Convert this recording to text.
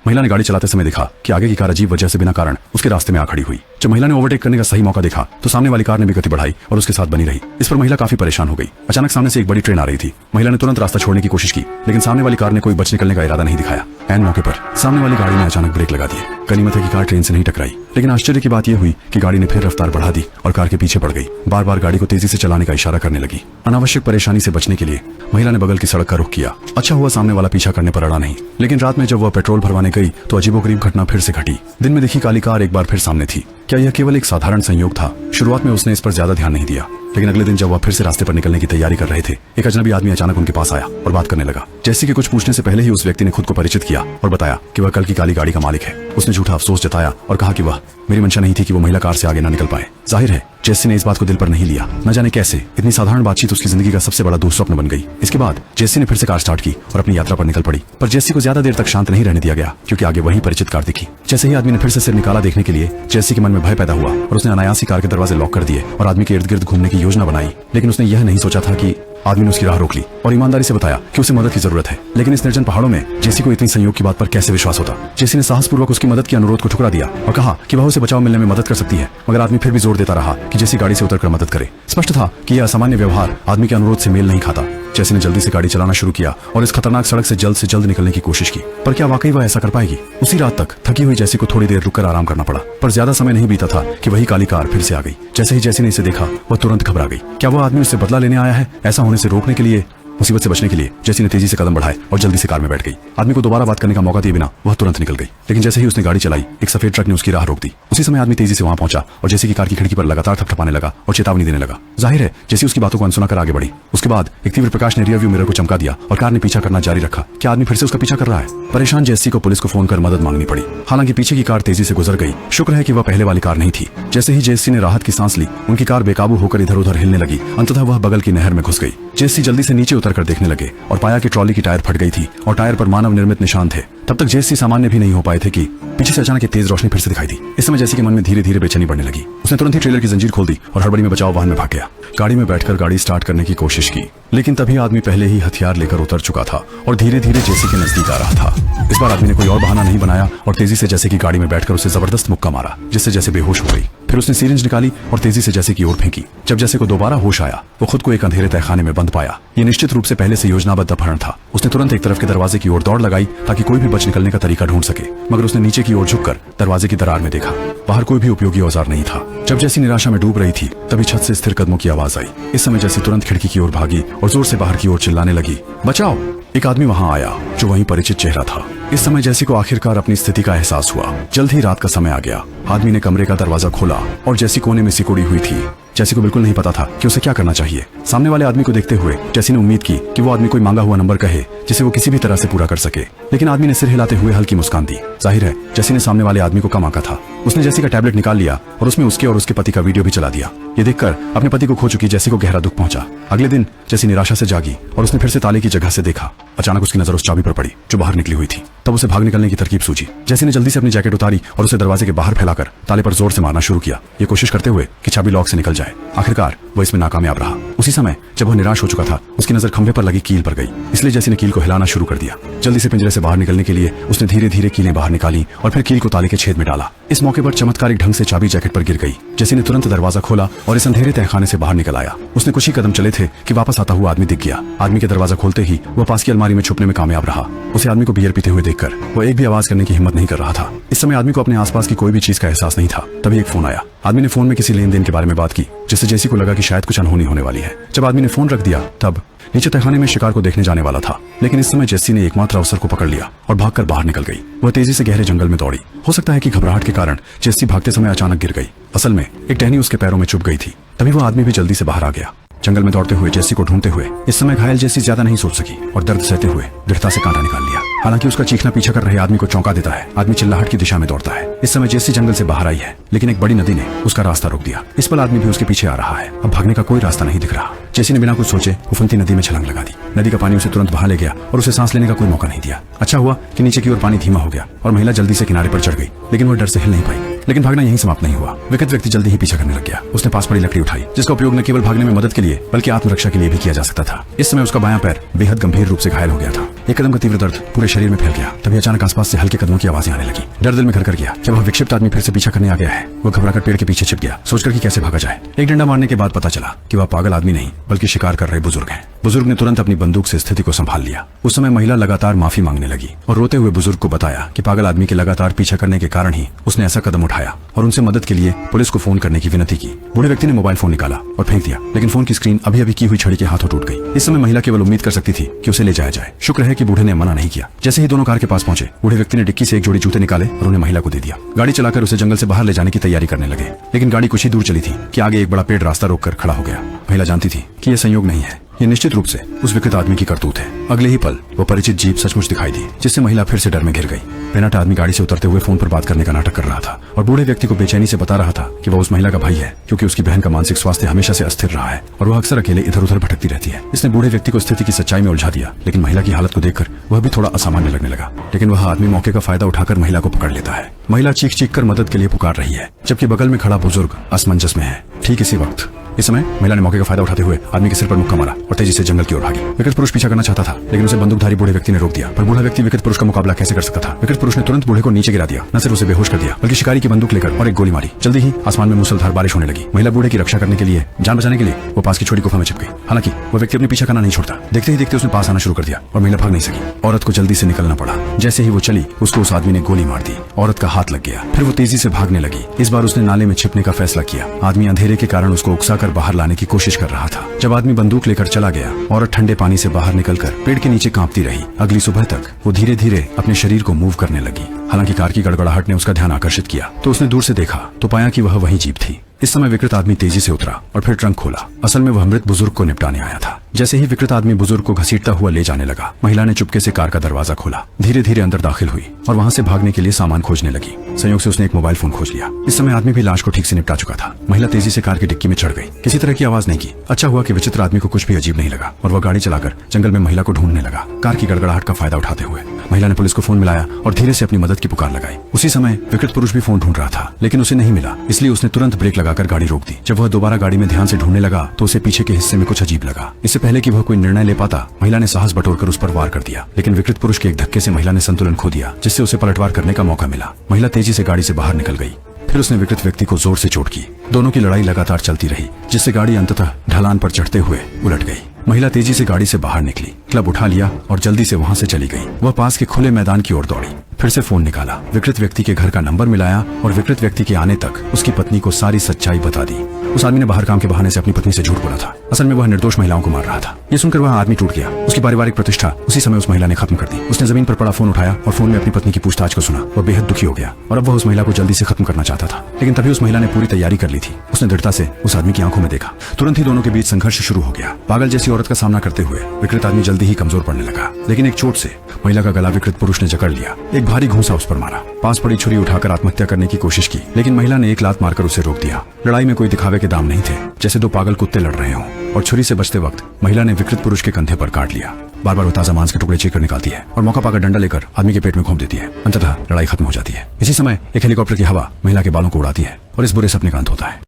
महिला ने गाड़ी चलाते समय देखा कि आगे की कार अजीब वजह से बिना कारण उसके रास्ते में आ खड़ी हुई। जब महिला ने ओवरटेक करने का सही मौका देखा तो सामने वाली कार ने भी गति बढ़ाई और उसके साथ बनी रही। इस पर महिला काफी परेशान हो गई। अचानक सामने से एक बड़ी ट्रेन आ रही थी। महिला ने तुरंत रास्ता छोड़ने की कोशिश की, लेकिन सामने वाली कार ने कोई बच निकलने का इरादा नहीं दिखाया। ऐन मौके पर सामने वाली गाड़ी ने अचानक ब्रेक लगा दिए। गनीमत है कि कार ट्रेन से नहीं टकराई, लेकिन आश्चर्य की बात यह हुई कि गाड़ी ने फिर रफ्तार बढ़ा दी और कार के पीछे पड़ गई। बार बार गाड़ी को तेजी से चलाने का इशारा करने लगी। अनावश्यक परेशानी से बचने के लिए महिला ने बगल की सड़क का रुख किया। अच्छा हुआ सामने वाला पीछा करने पर अड़ा नहीं, लेकिन रात में जब वह पेट्रोल भरवाने गई तो अजीबोगरीब घटना फिर से घटी। दिन में देखी काली कार एक बार फिर सामने थी। क्या यह केवल एक साधारण संयोग था? शुरुआत में उसने इस पर ज्यादा ध्यान नहीं दिया, लेकिन अगले दिन जब वह फिर से रास्ते पर निकलने की तैयारी कर रहे थे, एक अजनबी आदमी अचानक उनके पास आया और बात करने लगा। जैसी कि कुछ पूछने से पहले ही उस व्यक्ति ने खुद को परिचित किया और बताया कि वह कल की काली गाड़ी का मालिक है। उसने झूठा अफसोस जताया और कहा कि वह मेरी मंशा नहीं थी कि वो महिला कार से आगे न निकल पाए। जाहिर है जेसी ने इस बात को दिल पर नहीं लिया। न जाने कैसे इतनी साधारण बातचीत उसकी जिंदगी का सबसे बड़ा दुःस्वप्न बन गई। इसके बाद जेसी ने फिर से कार स्टार्ट की और अपनी यात्रा पर निकल पड़ी। पर जेसी को ज्यादा देर तक शांत नहीं रहने दिया गया, क्योंकि आगे वही परिचित कार दिखी। जैसे ही आदमी ने फिर से सिर निकाला देखने के लिए, जेसी के मन में भय पैदा हुआ और उसने अनायास कार के दरवाजे लॉक कर दिए और आदमी के इर्द गिर्द घूमने की योजना बनाई। लेकिन उसने यह नहीं सोचा था कि आदमी ने उसकी राह रोक ली और ईमानदारी से बताया कि उसे मदद की जरूरत है। लेकिन इस निर्जन पहाड़ों में जेसी को इतनी संयोग की बात पर कैसे विश्वास होता? जेसी ने साहसपूर्वक उसकी मदद के अनुरोध को ठुकरा दिया और कहा कि वह उसे बचाव मिलने में मदद कर सकती है, मगर आदमी फिर भी जोर देता रहा कि जेसी गाड़ी से उतरकर मदद करे। स्पष्ट था कि यह असामान्य व्यवहार आदमी के अनुरोध से मेल नहीं खाता। जेसी ने जल्दी से गाड़ी चलाना शुरू किया और इस खतरनाक सड़क से जल्द निकलने की कोशिश की। पर क्या वाकई वह ऐसा कर पाएगी? उसी रात तक थकी हुई जेसी को थोड़ी देर रुककर आराम करना पड़ा, पर ज्यादा समय नहीं बीता था कि वही काली कार फिर से आ गई। जैसे ही जेसी ने इसे देखा, वह तुरंत घबरा गई। क्या वह आदमी उससे बदला लेने आया है? ऐसा होने से रोकने के लिए, मुसीबत से बचने के लिए जेसी ने तेजी से कदम बढ़ाए और जल्दी से कार में बैठ गई। आदमी को दोबारा बात करने का मौका दिए बिना वह तुरंत निकल गई। लेकिन जैसे ही उसने गाड़ी चलाई, एक सफेद ट्रक ने उसकी राह रोक दी। उसी समय आदमी तेजी से वहां पहुंचा और जेसी की कार की खिड़की पर लगातार थपथपाने लगा और चेतावनी देने लगा। जाहिर है जेसी उसकी बातों को अनसुना कर आगे बढ़ी। उसके बाद एक तीव्र प्रकाश ने रियर व्यू मिरर को चमका दिया और कार ने पीछा करना जारी रखा। क्या आदमी फिर से उसका पीछा कर रहा है? परेशान जेसी को पुलिस को फोन कर मदद मांगनी पड़ी। हालांकि पीछे की कार तेजी से गुजर गई। शुक्र है कि वह पहले वाली कार नहीं थी। जैसे ही जेसी ने राहत की सांस ली, उनकी कार बेकाबू होकर इधर उधर हिलने लगी। अंततः वह बगल की नहर में घुस गई। जेसी जल्दी से नीचे उतरकर देखने लगे और पाया कि ट्रॉली की टायर फट गई थी और टायर पर मानव निर्मित निशान थे। तब तक जेसी सामान्य भी नहीं हो पाए थे कि पीछे से अचानक एक तेज रोशनी फिर से दिखाई दी। इस समय जेसी के मन में धीरे धीरे बेचैनी बढ़ने लगी। उसने तुरंत ही ट्रेलर की जंजीर खोल दी और हड़बड़ी में बचाव वाहन में भाग गया। गाड़ी में बैठकर गाड़ी स्टार्ट करने की कोशिश की, लेकिन तभी आदमी पहले ही हथियार लेकर उतर चुका था और धीरे धीरे जेसी के नजदीक आ रहा था। इस बार आदमी ने कोई और बहाना नहीं बनाया और तेजी से जैसे की गाड़ी में बैठकर उसे जबरदस्त मुक्का मारा, जिससे जैसे बेहोश हो गई। फिर उसने सीरिंज निकाली और तेजी से जैसे की ओर फेंकी। जब जैसे को दोबारा होश आया, वो खुद को एक अंधेरे तहखाने में बंद पाया। ये निश्चित रूप से पहले से योजनाबद्ध अपहरण था। उसने तुरंत एक तरफ के दरवाजे की ओर दौड़ लगाई ताकि कोई भी बच निकलने का तरीका ढूंढ सके, मगर उसने नीचे की ओर झुककर दरवाजे की दरार में देखा। बाहर कोई भी उपयोगी औजार नहीं था। जब जैसी निराशा में डूब रही थी, तभी छत से स्थिर कदमों की आवाज आई। इस समय जैसी तुरंत खिड़की की ओर भागी और जोर से बाहर की ओर चिल्लाने लगी, बचाओ! एक आदमी वहां आया जो वहीं परिचित चेहरा था। इस समय जैसी को आखिरकार अपनी स्थिति का एहसास हुआ। जल्द ही रात का समय आ गया। आदमी ने कमरे का दरवाजा खोला और जैसी कोने में सिकुड़ी हुई थी। जैसी को बिल्कुल नहीं पता था कि उसे क्या करना चाहिए। सामने वाले आदमी को देखते हुए जैसी ने उम्मीद की कि वो आदमी कोई मांगा हुआ नंबर कहे जिसे वो किसी भी तरह से पूरा कर सके, लेकिन आदमी ने सिर हिलाते हुए हल्की मुस्कान दी। जाहिर है जैसी ने सामने वाले आदमी को कम आंका था। उसने जैसी का टैबलेट निकाल लिया और उसमें उसके और उसके पति का वीडियो भी चला दिया। ये देखकर अपने पति को खो चुकी जैसी को गहरा दुख पहुंचा। अगले दिन जैसी निराशा से जागी और उसने फिर से ताले की जगह से देखा। अचानक उसकी नजर उस चाबी पर पड़ी जो बाहर निकली हुई थी। तब उसे भाग निकलने की तरकीब सूझी। जैसी ने जल्दी से अपनी जैकेट उतारी और उसे दरवाजे के बाहर फैलाकर ताले पर जोर से मारना शुरू किया, ये कोशिश करते हुए कि चाबी लॉक से निकल जाए। आखिरकार वह इसमें नाकामयाब रहा। उसी समय जब वह निराश हो चुका था, उसकी नजर खंभे पर लगी कील पर गई, इसलिए जैसी ने कील को हिलाना शुरू कर दिया। जल्दी से पिंजरे से बाहर निकलने के लिए उसने धीरे धीरे कीलें बाहर निकाली और फिर कील को ताले के छेद में डाला। इस मौके पर चमत्कारिक ढंग से चाबी जैकेट पर गिर गई। जैसी ने तुरंत दरवाजा खोला और इस अंधेरे तहखाने से बाहर निकल आया। उसने कुछ ही कदम चले थे कि वापस आता हुआ आदमी दिख गया। आदमी के दरवाजा खोलते ही वह पास की अलमारी में छुपने में कामयाब रहा। उसे आदमी को बियर पीते हुए देखकर वह एक भी आवाज करने की हिम्मत नहीं कर रहा था। इस समय आदमी को अपने आसपास की कोई भी चीज का एहसास नहीं था। तभी एक फोन आया। आदमी ने फोन में किसी लेन देन के बारे में बात की, जिससे जैसी को लगा कि शायद कुछ अनहोनी होने वाली है। जब आदमी ने फोन रख दिया, तब नीचे तहखाने में शिकार को देखने जाने वाला था, लेकिन इस समय जेसी ने एकमात्र अवसर को पकड़ लिया और भागकर बाहर निकल गई। वह तेजी से गहरे जंगल में दौड़ी। हो सकता है कि घबराहट के कारण जेसी भागते समय अचानक गिर गई। असल में एक टहनी उसके पैरों में चुभ गई थी। तभी वह आदमी भी जल्दी से बाहर आ गया। जंगल में दौड़ते हुए जेसी को ढूंढते हुए इस समय घायल जेसी ज्यादा नहीं सोच सकी और दर्द सहते हुए दृढ़ता से कांटा निकाल लिया। हालांकि उसका चीखना पीछा कर रहे आदमी को चौंका देता है। आदमी चिल्लाहट की दिशा में दौड़ता है। इस समय जेसी जंगल से बाहर आई है, लेकिन एक बड़ी नदी ने उसका रास्ता रोक दिया। इस पर आदमी भी उसके पीछे आ रहा है। अब भागने का कोई रास्ता नहीं दिख रहा। जेसी ने बिना कुछ सोचे उफनती नदी में छलांग लगा दी। नदी का पानी उसे तुरंत बहा ले गया और उसे सांस लेने का कोई मौका नहीं दिया। अच्छा हुआ कि नीचे की ओर पानी धीमा हो गया और महिला जल्दी से किनारे पर चढ़ गई, लेकिन वह डर से हिल नहीं पाई। लेकिन भागना यहीं समाप्त नहीं हुआ। विकृत व्यक्ति जल्दी ही पीछा करने लग गया। उसने पास पड़ी लकड़ी उठाई, जिसका उपयोग न केवल भागने में मदद के लिए बल्कि आत्मरक्षा के लिए भी किया जा सकता था। इस समय उसका बायां पैर बेहद गंभीर रूप से घायल हो गया था। एक कदम का तीव्र दर्द पूरे शरीर में फैल गया। तभी अचानक आसपास से हल्के कदमों की आवाजें आने लगी। डर दिल में घर कर गया कि वह विक्षिप्त आदमी फिर से पीछा करने आ गया है। वह घबराकर पेड़ के पीछे छिप गया, सोचकर कि कैसे भागा जाए। एक डंडा मारने के बाद पता चला कि वह पागल आदमी नहीं बल्कि शिकार कर रहे बुजुर्ग हैं। बुजुर्ग ने तुरंत अपनी बंदूक से स्थिति को संभाल लिया। उस समय महिला लगातार माफी मांगने लगी और रोते हुए बुजुर्ग को बताया कि पागल आदमी के लगातार पीछा करने के कारण ही उसने ऐसा कदम उठाया और उनसे मदद के लिए पुलिस को फोन करने की विनती की। बूढ़े व्यक्ति ने मोबाइल फोन निकाला और फेंक दिया, लेकिन फोन की स्क्रीन अभी अभी की हुई छड़ी के हाथों टूट गई। इस समय महिला केवल उम्मीद कर सकती थी कि उसे ले जाया जाए। शुक्र है कि बूढ़े ने मना नहीं किया। जैसे ही दोनों कार के पास पहुंचे, बूढ़े व्यक्ति ने डिक्की से एक जोड़ी जूते निकाले और उन्हें महिला को दे दिया। गाड़ी चलाकर उसे जंगल से बाहर ले जाने की तैयारी करने लगे, लेकिन गाड़ी कुछ ही दूर चली थी कि आगे एक बड़ा पेड़ रास्ता रोककर खड़ा हो गया। महिला जानती थी कि यह संयोग नहीं है, ये निश्चित रूप से उस विकृत आदमी की करतूत है। अगले ही पल वो परिचित जीप सचमुच दिखाई दी, जिससे महिला फिर से डर में घिर गई। बेनाटा आदमी गाड़ी से उतरते हुए फोन पर बात करने का नाटक कर रहा था और बूढ़े व्यक्ति को बेचैनी से बता रहा था कि वह उस महिला का भाई है, क्योंकि उसकी बहन का मानसिक स्वास्थ्य हमेशा से अस्थिर रहा है और वह अक्सर अकेले इधर उधर भटकती रहती है। इसने बूढ़े व्यक्ति को स्थिति की सच्चाई में उलझा दिया, लेकिन महिला की हालत को देखकर वह भी थोड़ा असामान्य लगने लगा। लेकिन वह आदमी मौके का फायदा उठाकर महिला को पकड़ लेता है। महिला चीख चीख कर मदद के लिए पुकार रही है, जबकि बगल में खड़ा बुजुर्ग असमंजस में है। ठीक इसी वक्त इस समय महिला ने मौके का फायदा उठाते हुए आदमी के सिर पर मुक्का मारा और तेजी से जंगल की ओर भागी। विकृत पुरुष पीछा करना चाहता था, लेकिन उसे बंदूकधारी बूढ़े व्यक्ति ने रोक दिया। पर बूढ़ा व्यक्ति विकृत पुरुष का मुकाबला कैसे कर सकता था? विकृत पुरुष ने तुरंत बूढ़े को नीचे गिरा दिया, न सिर्फ उसे बेहोश कर दिया बल्कि शिकारी की बंदूक लेकर और एक गोली मारी। जल्दी ही आसमान में मूसलाधार बारिश होने लगी। महिला बूढ़े की रक्षा करने के लिए, जान बचाने के लिए वो पास की छोटी गुफा में छिप गई। हालांकि वो व्यक्ति अपने पीछा करना नहीं छोड़ता। देखते ही देखते उसने पास आना शुरू कर दिया और महिला भाग नहीं सकी। औरत को जल्दी से निकलना पड़ा। जैसे ही वो चली, उसको उस आदमी ने गोली मार दी। औरत का हाथ लग गया। फिर वो तेजी से भागने लगी। इस बार उसने नाले में छिपने का फैसला किया। आदमी अंधेरे के कारण उसको उकसाकर बाहर लाने की कोशिश कर रहा था। जब आदमी बंदूक लेकर चला गया, औरत ठंडे पानी से बाहर निकलकर पेड़ के नीचे कांपती रही। अगली सुबह तक वो धीरे धीरे अपने शरीर को मूव करने लगी। हालांकि कार की गड़गड़ाहट ने उसका ध्यान आकर्षित किया, तो उसने दूर से देखा तो पाया कि वह वही जीप थी। इस समय विकृत आदमी तेजी से उतरा और फिर ट्रंक खोला। असल में वह मृत बुजुर्ग को निपटाने आया था। जैसे ही विकृत आदमी बुजुर्ग को घसीटता हुआ ले जाने लगा, महिला ने चुपके से कार का दरवाजा खोला, धीरे धीरे अंदर दाखिल हुई और वहां से भागने के लिए सामान खोजने लगी। संयोग से उसने एक मोबाइल फोन खोज लिया। इस समय आदमी भी लाश को ठीक से निपटा चुका था। महिला तेजी से कार की डिक्की में चढ़ गई। किसी तरह की आवाज नहीं की। अच्छा हुआ कि विचित्र आदमी को कुछ भी अजीब नहीं लगा और वह गाड़ी चलाकर जंगल में महिला को ढूंढने लगा। कार की गड़गड़ाहट का फायदा उठाते हुए महिला ने पुलिस को फोन मिलाया और धीरे से अपनी मदद की पुकार लगाई। उसी समय विकृत पुरुष भी फोन ढूंढ रहा था, लेकिन उसे नहीं मिला। इसलिए उसने तुरंत ब्रेक लगाकर गाड़ी रोक दी। जब वह दोबारा गाड़ी में ध्यान से ढूंढने लगा तो उसे पीछे के हिस्से में कुछ अजीब लगा। इससे पहले कि वह कोई निर्णय ले पाता, महिला ने साहस बटोरकर उस पर वार कर दिया। लेकिन विकृत पुरुष के एक धक्के से महिला ने संतुलन खो दिया, जिससे उसे पलटवार करने का मौका मिला। महिला तेजी से गाड़ी से बाहर निकल गई। फिर उसने विकृत व्यक्ति को जोर से चोट की। दोनों की लड़ाई लगातार चलती रही, जिससे गाड़ी अंततः ढलान पर चढ़ते हुए उलट गई। महिला तेजी से गाड़ी से बाहर निकली, क्लब उठा लिया और जल्दी से वहां से चली गई। वह पास के खुले मैदान की ओर दौड़ी। फिर से फोन निकाला, विकृत व्यक्ति के घर का नंबर मिलाया और विकृत व्यक्ति के आने तक उसकी पत्नी को सारी सच्चाई बता दी। उस आदमी ने बाहर काम के बहाने से अपनी पत्नी से झूठ बोला था। असल में वह निर्दोष महिलाओं को मार रहा था। ये सुनकर वह आदमी टूट गया। उसकी पारिवारिक प्रतिष्ठा उसी समय उस महिला ने खत्म कर दी। उसने जमीन पर पड़ा फोन उठाया और फोन में अपनी पत्नी की पूछताछ को सुना। वह बेहद दुखी हो गया और अब वह उस महिला को जल्दी से खत्म करना चाहता था। लेकिन तभी उस महिला ने पूरी तैयारी कर ली थी। उसने दृढ़ता से उस आदमी की आंखों में देखा। तुरंत ही दोनों के बीच संघर्ष शुरू हो गया। पागल जैसी औरत का सामना करते हुए विकृत आदमी जल्दी ही कमजोर पड़ने लगा। लेकिन एक चोट से महिला का गला विकृत पुरुष ने जकड़ लिया। एक भारी घूंसा उस पर मारा। पास पड़ी छुरी उठाकर आत्महत्या करने की कोशिश की, लेकिन महिला ने एक लात मारकर उसे रोक दिया। लड़ाई में कोई दिखावे के दाम नहीं थे, जैसे दो पागल कुत्ते लड़ रहे हों। और छुरी से बचते वक्त महिला ने विकृत पुरुष के कंधे पर काट लिया। बार बार वो ताजा मांस के टुकड़े चीर कर निकालती है और मौका पाकर डंडा लेकर आदमी के पेट में घोंप देती है। अंततः लड़ाई खत्म हो जाती है। इसी समय एक हेलीकॉप्टर की हवा महिला के बालों को उड़ाती है और इस बुरे सपने का अंत होता है।